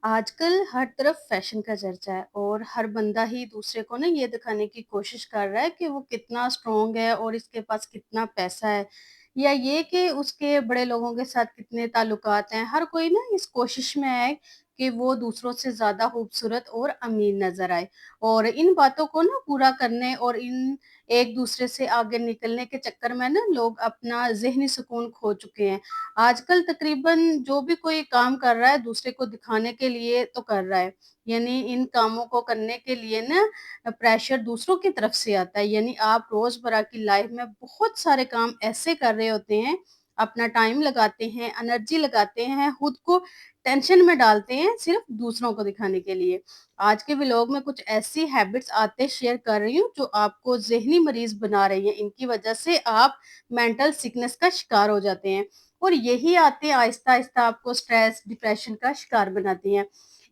आजकल हर तरफ फैशन का चर्चा है और हर बंदा ही दूसरे को ना ये दिखाने की कोशिश कर रहा है कि वो कितना स्ट्रॉन्ग है और इसके पास कितना पैसा है या ये कि उसके बड़े लोगों के साथ कितने ताल्लुकात हैं। हर कोई ना इस कोशिश में है कि वो दूसरों से ज़्यादा खूबसूरत और अमीर नज़र आए और इन बातों को ना पूरा करने और इन एक दूसरे से आगे निकलने के चक्कर में ना लोग अपना ज़हनी सुकून खो चुके हैं। आजकल तकरीबन जो भी कोई काम कर रहा है दूसरे को दिखाने के लिए तो कर रहा है। यानी इन कामों को करने के लिए ना प्रेशर दूसरों की तरफ से आता है। यानी आप रोज़मर्रा की लाइफ में बहुत सारे काम ऐसे कर रहे होते हैं, अपना टाइम लगाते हैं, एनर्जी लगाते हैं, खुद को टेंशन में डालते हैं सिर्फ़ दूसरों को दिखाने के लिए। आज के व्लॉग में कुछ ऐसी हैबिट्स आते शेयर कर रही हूँ जो आपको ज़हनी मरीज़ बना रही हैं। इनकी वजह से आप मेंटल सिकनेस का शिकार हो जाते हैं। और यही आदतें आहिस्ता-आहिस्ता आपको स्ट्रेस, डिप्रेशन का शिकार बनाती हैं।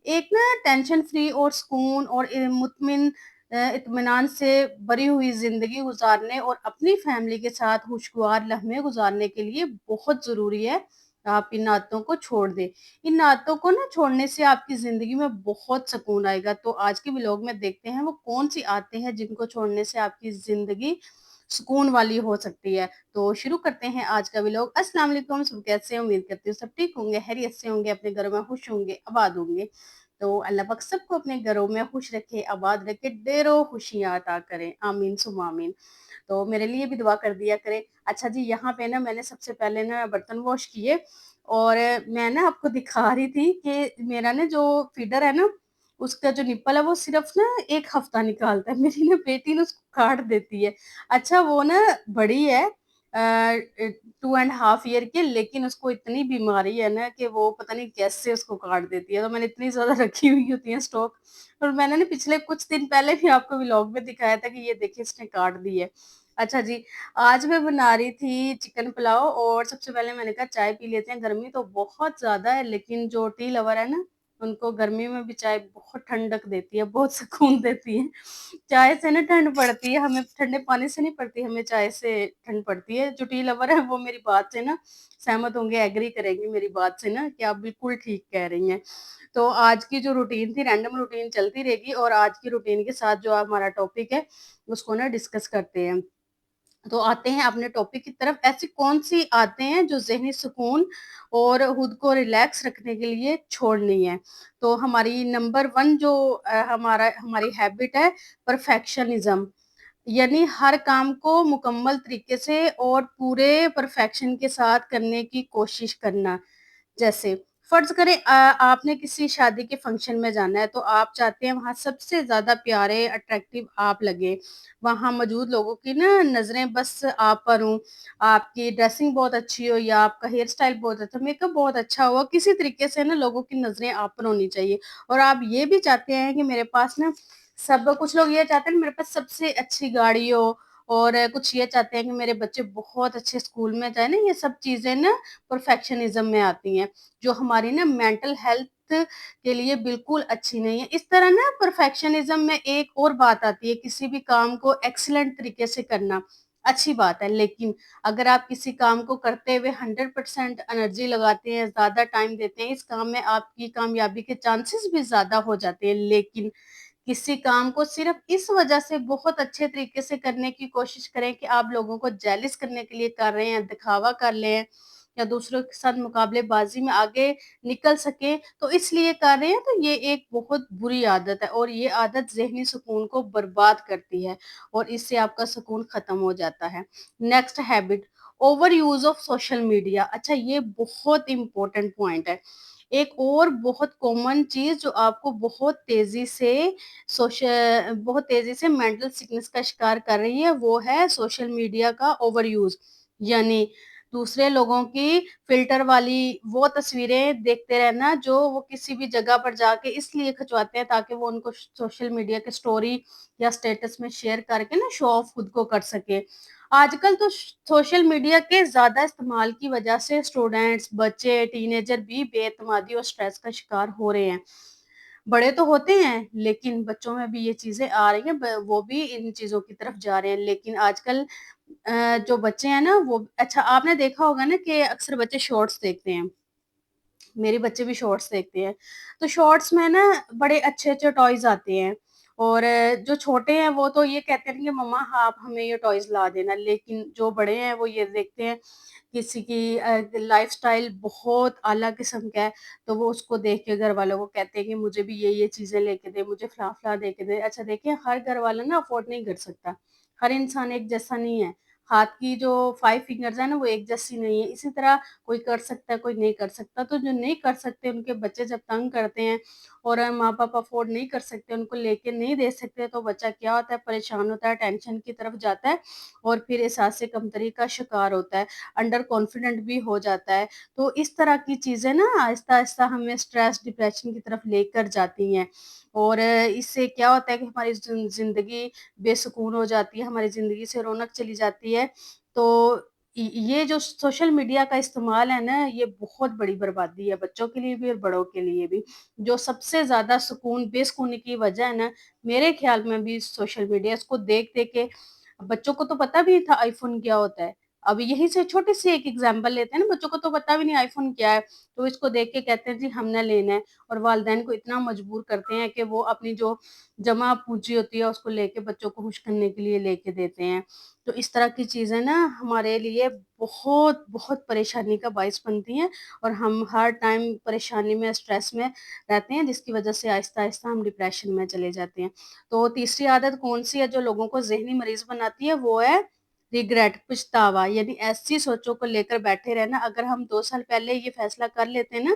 एक ना टेंशन फ्री और सुकून और मुतमिन इत्मीनान से भरी हुई ज़िंदगी गुज़ारने और अपनी फैमिली के साथ खुशगवार लम्हे गुज़ारने के लिए बहुत ज़रूरी है, आप इन आदतों को छोड़ दें। इन आदतों को ना छोड़ने से आपकी ज़िंदगी में बहुत सुकून आएगा। तो आज के व्लॉग में देखते हैं वो कौन-सी आदतें हैं जिनको छोड़ने से आपकी ज़िंदगी सुकून वाली हो सकती है। तो शुरू करते हैं आज का व्लॉग। अस्सलाम वालेकुम, सब कैसे हैं? उम्मीद करती हूँ सब ठीक होंगे, खैरियत से होंगे, अपने घरों में खुश होंगे, आबाद होंगे। तो अल्लाह पाक सबको अपने घरों में खुश रखे, आबाद रखे, ढेरों खुशियाँ अता करें। आमीन सुम्मा आमीन। तो मेरे लिए भी दुआ कर दिया करें। अच्छा जी, यहाँ पे ना मैंने सबसे पहले ना बर्तन वॉश किए और मैं ना आपको दिखा रही थी कि मेरा ना जो फीडर है ना, उसका जो निप्पल है वो सिर्फ़ ना 1 हफ्ता निकालता है। मेरी ना बेटी ना उसको काट देती है। अच्छा वो ना बड़ी है 2 एंड हाफ ईयर की, लेकिन उसको इतनी बीमारी है ना कि वो पता नहीं कैसे उसको काट देती है। तो मैंने इतनी ज़्यादा रखी हुई होती है स्टॉक और मैंने ना पिछले कुछ दिन पहले भी आपको व्लॉग में दिखाया था कि ये देखिए इसने काट दी है। अच्छा जी, आज मैं बना रही थी चिकन पुलाव और सबसे पहले मैंने कहा चाय पी लेते हैं, गर्मी तो बहुत ज़्यादा है लेकिन जो टी लवर है ना, उनको गर्मी में भी चाय बहुत ठंडक देती है, बहुत सुकून देती है। चाय से ना ठंड पड़ती है, हमें ठंडे पानी से नहीं पड़ती, हमें चाय से ठंड पड़ती है। जो टी लवर है वो मेरी बात से ना सहमत होंगे, एग्री करेंगे मेरी बात से ना कि आप बिल्कुल ठीक कह रही हैं। तो आज की जो रूटीन थी, रैंडम रूटीन चलती रहेगी और आज की रूटीन के साथ जो हमारा टॉपिक है, उसको ना डिस्कस करते हैं। तो आते हैं अपने टॉपिक की तरफ। ऐसी कौन-सी आदतें हैं जो ज़हनी सुकून और खुद को रिलैक्स रखने के लिए छोड़नी है? तो हमारी नंबर 1 जो हमारी हैबिट है परफेक्शनिज़्म। यानी हर काम को मुकम्मल तरीके से और पूरे परफेक्शन के साथ करने की कोशिश करना। जैसे फ़र्ज़ करें आपने किसी शादी के फंक्शन में जाना है, तो आप चाहते हैं वहाँ सबसे ज़्यादा प्यारे, अट्रैक्टिव आप लगें। वहाँ मौजूद लोगों की ना नज़रें बस आप पर हों, आपकी ड्रेसिंग बहुत अच्छी हो या आपका हेयर स्टाइल बहुत अच्छा, मेकअप बहुत अच्छा हो, किसी तरीके से ना लोगों की नज़रें आप पर होनी चाहिए। और आप ये भी चाहते हैं कि मेरे पास ना सब कुछ लोग ये चाहते हैं कि मेरे पास सबसे अच्छी गाड़ी हो और कुछ ये चाहते हैं कि मेरे बच्चे बहुत अच्छे स्कूल में जाएँ ना, ये सब चीज़ें ना परफेक्शनिज़्म में आती हैं, जो हमारी ना मेंटल हेल्थ के लिए बिल्कुल अच्छी नहीं है। इस तरह ना परफेक्शनिज़्म में एक और बात आती है, किसी भी काम को एक्सीलेंट तरीके से करना, अच्छी बात है, लेकिन अगर आप किसी काम को करते हुए 100% एनर्जी लगाते हैं, ज़्यादा टाइम देते हैं, इस काम में आपकी कामयाबी के चांसेस भी ज़्यादा हो जाते हैं। लेकिन किसी काम को सिर्फ़ इस वजह से बहुत अच्छे तरीके से करने की कोशिश करें कि आप लोगों को जेलस करने के लिए कर रहे हैं, दिखावा कर रहे हैं या दूसरों के साथ मुकाबलेबाज़ी में आगे निकल सकें, तो इसलिए कर रहे हैं, तो ये एक बहुत बुरी आदत है और ये आदत ज़हनी सुकून को बर्बाद करती है और इससे आपका सुकून ख़त्म हो जाता है। Next habit over use of social media. अच्छा ये बहुत इम्पोर्टेंट पॉइंट है। एक और बहुत कॉमन चीज़ जो आपको बहुत तेज़ी से मेंटल सिकनेस का शिकार कर रही है, वो है सोशल मीडिया का ओवर यूज़। यानी दूसरे लोगों की फ़िल्टर वाली वो तस्वीरें देखते रहना, जो वो किसी भी जगह पर जाके इसलिए खिंचवाते हैं ताकि वो उनको सोशल मीडिया के स्टोरी या स्टेटस में शेयर करके ना शो ऑफ खुद को कर सकें। आजकल तो सोशल मीडिया के ज़्यादा इस्तेमाल की वजह से स्टूडेंट्स, बच्चे, टीनेजर भी बेएतमादी और स्ट्रेस का शिकार हो रहे हैं। बड़े तो होते हैं, लेकिन बच्चों में भी ये चीज़ें आ रही हैं, ब वो भी इन चीज़ों की तरफ जा रहे हैं। लेकिन आजकल जो बच्चे हैं ना वो अच्छा आपने देखा होगा ना कि अक्सर बच्चे शॉर्ट्स देखते हैं। मेरे बच्चे भी शॉर्ट्स देखते हैं। तो शॉर्ट्स में ना बड़े अच्छे-अच्छे टॉयज़ आते हैं और जो छोटे हैं वो तो ये कहते हैं कि मम्मा आप हमें ये टॉयज़ ला देना, लेकिन जो बड़े हैं वो ये देखते हैं किसी की लाइफ़स्टाइल बहुत आला किस्म का है, तो वो उसको देख के घरवालों को कहते हैं कि मुझे भी ये चीज़ें लेके दे, मुझे फलां-फलां लेके दे। अच्छा देखिए हर घरवाला ना अफ़ोर्ड नहीं कर सकता, हर इंसान एक जैसा नहीं है। हाथ की जो 5 फिंगर्स हैं ना वो एक जैसी नहीं है। इसी तरह कोई कर सकता है, कोई नहीं कर सकता। तो जो नहीं कर सकते उनके बच्चे जब तंग करते हैं और माँ-बाप अफ़ोर्ड नहीं कर सकते, उनको लेके नहीं दे सकते, तो बच्चा क्या होता है परेशान होता है, टेंशन की तरफ जाता है और फिर एहसास कमतरी का शिकार होता है, अंडर कॉन्फिडेंट भी हो जाता है। तो इस तरह की चीज़ें ना आहिस्ता-आहिस्ता हमें स्ट्रेस, डिप्रेशन की तरफ लेकर जाती हैं और इससे क्या होता है कि हमारी ज़िंदगी बेसुकून हो जाती है, हमारी ज़िंदगी से रौनक चली जाती है। तो ये जो सोशल मीडिया का इस्तेमाल है ना, ये बहुत बड़ी बर्बादी है, बच्चों के लिए भी और बड़ों के लिए भी। जो सबसे ज़्यादा बेसुकूनी की वजह है ना, मेरे ख़्याल में भी सोशल मीडिया इसको देख-देख के बच्चों को तो पता भी नहीं था आईफ़ोन क्या होता है। अब यहीं से छोटी-सी एक एग्ज़ाम्पल लेते हैं ना, बच्चों को तो पता भी नहीं आईफ़ोन क्या है, तो इसको देख के कहते हैं जी हमने लेना है और वालिदैन को इतना मजबूर करते हैं कि वो अपनी जो जमा पूँजी होती है उसको लेके बच्चों को खुश करने के लिए लेके देते हैं। तो इस तरह की चीज़ें ना हमारे लिए बहुत परेशानी का बायस बनती हैं और हम हर टाइम परेशानी में, स्ट्रेस में रहते हैं जिसकी वज़ह से आहिस्ता-आहिस्ता हम डिप्रेशन में चले जाते हैं। तो तीसरी आदत कौन-सी है जो लोगों को ज़हनी मरीज़ बनाती है, वो है रिग्रेट, पछतावा, यानी ऐसी सोचों को लेकर बैठे रहना। अगर हम 2 साल पहले ये फैसला कर लेते ना,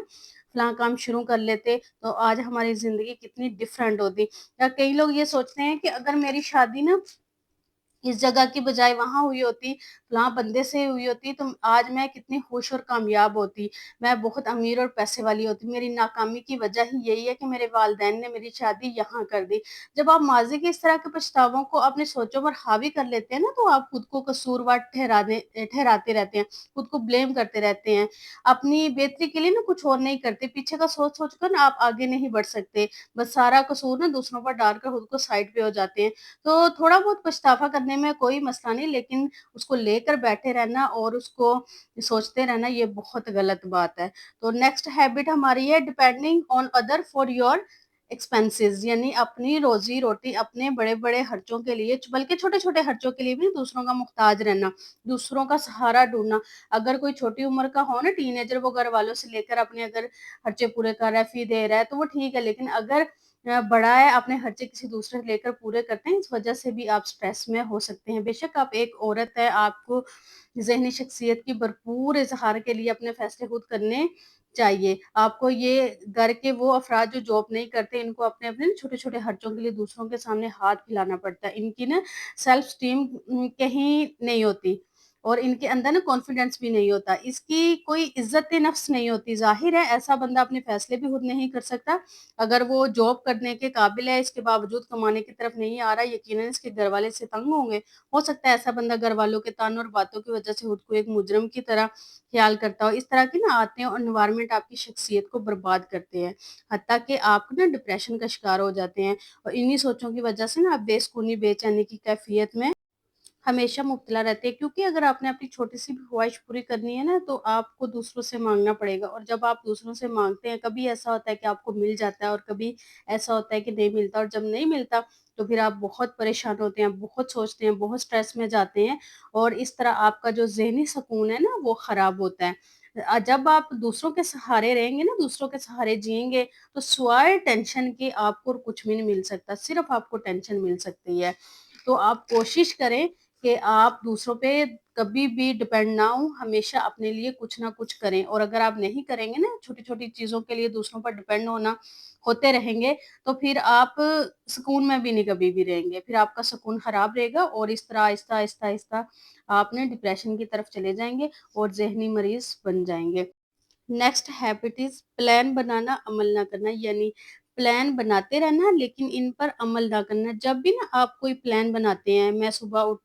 फलाँ काम शुरू कर लेते, तो आज हमारी ज़िंदगी कितनी डिफरेंट होती। या कई लोग ये सोचते हैं कि अगर मेरी शादी ना इस जगह की बजाय वहाँ हुई होती, फलाँ बंदे से हुई होती, तो आज मैं कितनी खुश और कामयाब होती। मैं बहुत अमीर और पैसे वाली होती। मेरी नाकामी की वजह ही यही है कि मेरे वालिदैन ने मेरी शादी यहाँ कर दी। जब आप माज़ी के इस तरह के पछतावों को अपनी सोचों पर हावी कर लेते हैं ना, तो आप खुद को कसूरवार ठहराते रहते हैं, खुद को ब्लेम करते रहते हैं। अपनी बेहतरी के लिए ना कुछ और नहीं करते, पीछे का सोच-सोच कर ना आप आगे नहीं बढ़ सकते। बस सारा कसूर ना दूसरों पर डालकर खुद को साइड पे हो जाते हैं। तो थोड़ा बहुत पछतावा करने में कोई मसला नहीं, लेकिन उसको लेकर बैठे रहना और उसको सोचते रहना ये बहुत गलत बात है। तो नेक्स्ट हैबिट हमारी है depending on other for your expenses, यानी अपनी रोज़ी-रोटी अपने बड़े-बड़े खर्चों के लिए बल्कि छोटे-छोटे खर्चों के लिए भी दूसरों का मुहताज रहना, दूसरों का सहारा ढूँढना। अगर कोई छोटी उम्र का हो ना टीनेजर, वो घरवालों से लेकर अपने अगर खर्चे पूरे कर रहा है, फ़ी दे रहा है, तो वो ठीक है, लेकिन अगर बड़ा है, अपने खर्चे किसी दूसरे से लेकर पूरे करते हैं, इस वजह से भी आप स्ट्रेस में हो सकते हैं। बेशक आप एक औरत हैं, आपको ज़हनी शख्सियत की भरपूर इज़हार के लिए अपने फैसले खुद करने चाहिए। आपको ये घर के वो अफ़राद जो जॉब नहीं करते, इनको अपने-अपने छोटे-छोटे खर्चों के लिए दूसरों के सामने हाथ फैलाना पड़ता है। इनकी ना सेल्फ एस्टीम कहीं नहीं होती और इनके अंदर ना कॉन्फिडेंस भी नहीं होता। इसकी कोई इज़्ज़त-ए-नफ़्स नहीं होती। ज़ाहिर है ऐसा बंदा अपने फैसले भी खुद नहीं कर सकता। अगर वो जॉब करने के काबिल है, इसके बावजूद कमाने की तरफ नहीं आ रहा, यकीनन इसके घरवाले इससे तंग होंगे। हो सकता है ऐसा बंदा घरवालों के ताने और बातों की वजह से खुद को एक मुजरिम की तरह ख़्याल करता हो। इस तरह की ना आदतें और एनवायरनमेंट आपकी शख्सियत को बर्बाद करते हैं। हत्ता कि आप ना डिप्रेशन का शिकार हो जाते हैं और इन्हीं सोचों की वजह से ना आप बेसुकूनी, बेचैनी की कैफ़ियत में हमेशा मुब्तला रहते हैं, क्योंकि अगर आपने अपनी छोटी-सी भी ख़्वाहिश पूरी करनी है ना, तो आपको दूसरों से माँगना पड़ेगा और जब आप दूसरों से माँगते हैं, कभी ऐसा होता है कि आपको मिल जाता है और कभी ऐसा होता है कि नहीं मिलता और जब नहीं मिलता, तो फिर आप बहुत परेशान होते हैं, बहुत सोचते हैं, बहुत स्ट्रेस में जाते हैं और इस तरह आपका जो ज़हनी सुकून है ना, वो ख़राब होता है। जब आप दूसरों के सहारे रहेंगे ना, दूसरों के सहारे जिएँगे, तो सिवाय टेंशन के आपको और कुछ भी नहीं मिल सकता, सिर्फ़ आपको टेंशन मिल सकती है। तो आप कोशिश करें कि आप दूसरों पे कभी भी डिपेंड ना हों, हमेशा अपने लिए कुछ ना कुछ करें और अगर आप नहीं करेंगे ना, छोटी-छोटी चीज़ों के लिए दूसरों पर डिपेंड होते रहेंगे, तो फिर आप सुकून में भी नहीं कभी भी रहेंगे। फिर आपका सुकून खराब रहेगा और इस तरह आहिस्ता-आहिस्ता आप ना डिप्रेशन की तरफ चले जाएँगे और ज़हनी मरीज़ बन जाएँगे। नेक्स्ट हैबिट इज़ प्लान बनाना, अमल ना करना, यानी प्लान बनाते रहना लेकिन इन पर अमल ना करना। जब भी ना आप कोई प्लान बनाते हैं, मैं सुबह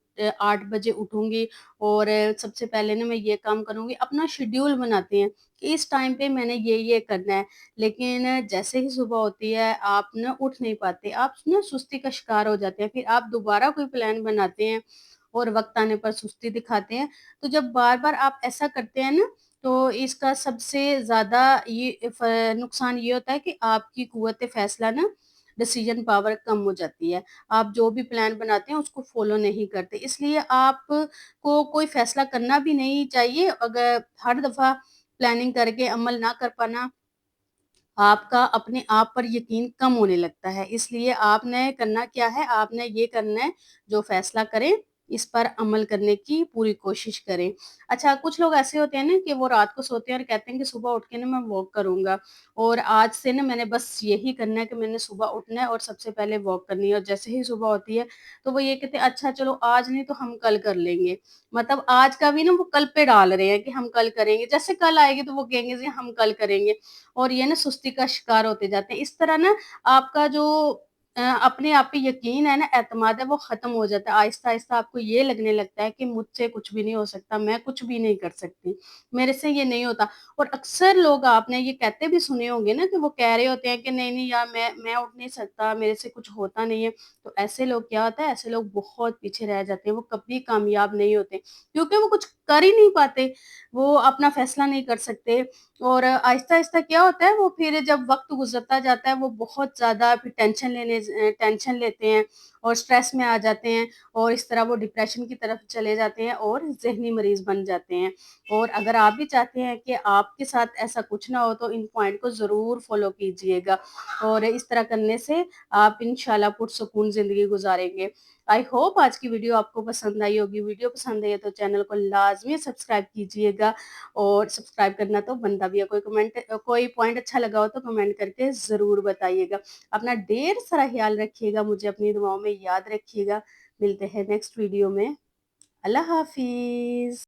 8 बजे उठूँगी और सबसे पहले ना मैं ये काम करूँगी, अपना शेड्यूल बनाते हैं कि इस टाइम पे मैंने ये करना है। लेकिन जैसे ही सुबह होती है, आप ना उठ नहीं पाते, आप ना सुस्ती का शिकार हो जाते हैं। फिर आप दोबारा कोई प्लान बनाते हैं और वक़्त आने पर सुस्ती दिखाते हैं। तो जब बार-बार आप ऐसा करते हैं ना, तो इसका सबसे ज़्यादा ये नुकसान ये होता है कि आपकी क़ुव्वत फ़ैसला ना, डिसीज़न पावर कम हो जाती है। आप जो भी प्लान बनाते हैं उसको फ़ॉलो नहीं करते। इसलिए आपको कोई फ़ैसला करना भी नहीं चाहिए। अगर हर दफ़ा प्लानिंग करके अमल ना कर पाना, आपका अपने आप पर यकीन कम होने लगता है। इसलिए आपने करना क्या है, आपने ये करना है, जो फ़ैसला करें, इस पर अमल करने की पूरी कोशिश करें। अच्छा, कुछ लोग ऐसे होते हैं ना कि वो रात को सोते हैं और कहते हैं कि सुबह उठ के ना मैं वॉक करूँगा, और आज से ना मैंने बस यही करना है कि मैंने सुबह उठना है और सबसे पहले वॉक करनी है, और जैसे ही सुबह होती है, तो वो ये कहते हैं अच्छा चलो आज नहीं तो हम कल कर लेंगे। मतलब आज का भी ना वो कल पे डाल रहे हैं कि हम कल करेंगे। जैसे कल आएगी तो वो कहेंगे जी हम कल करेंगे। और ये ना सुस्ती का शिकार होते जाते हैं। इस तरह ना आपका जो अपने आप पे यकीन है ना, एतमाद है, वो ख़त्म हो जाता है। आहिस्ता-आहिस्ता आपको ये लगने लगता है कि मुझसे कुछ भी नहीं हो सकता, मैं कुछ भी नहीं कर सकती, मेरे से ये नहीं होता। और अक्सर लोग आपने ये कहते भी सुने होंगे ना कि वो कह रहे होते हैं कि नहीं-नहीं यार मैं उठ नहीं सकता, मेरे से कुछ होता नहीं है। तो ऐसे लोग क्या होता है, ऐसे लोग बहुत पीछे रह जाते हैं, वो कभी कामयाब नहीं होते, क्योंकि वो कुछ कर ही नहीं पाते, वो अपना फ़ैसला नहीं कर सकते। और आहिस्ता-आहिस्ता क्या होता है, वो फिर जब वक़्त गुज़रता जाता है वो बहुत ज़्यादा फिर टेंशन लेते हैं और स्ट्रेस में आ जाते हैं, और इस तरह वो डिप्रेशन की तरफ चले जाते हैं और ज़हनी मरीज़ बन जाते हैं। और अगर आप भी चाहते हैं कि आपके साथ ऐसा कुछ ना हो तो इन पॉइंट को ज़रूर फ़ॉलो कीजिएगा, और इस तरह करने से आप इंशाल्लाह पुरसुकून ज़िंदगी गुज़ारेंगे। आई होप आज की वीडियो आपको पसंद आई होगी। वीडियो पसंद आई है तो चैनल को लाज़मी सब्सक्राइब कीजिएगा, और सब्सक्राइब करना तो बनता भी है। कोई पॉइंट अच्छा लगा हो तो कमेंट करके ज़रूर बताइएगा। अपना ढेर सारा ख़्याल रखिएगा, मुझे अपनी दुआओं में याद रखिएगा। मिलते हैं नेक्स्ट वीडियो में। अल्लाह हाफ़िज़।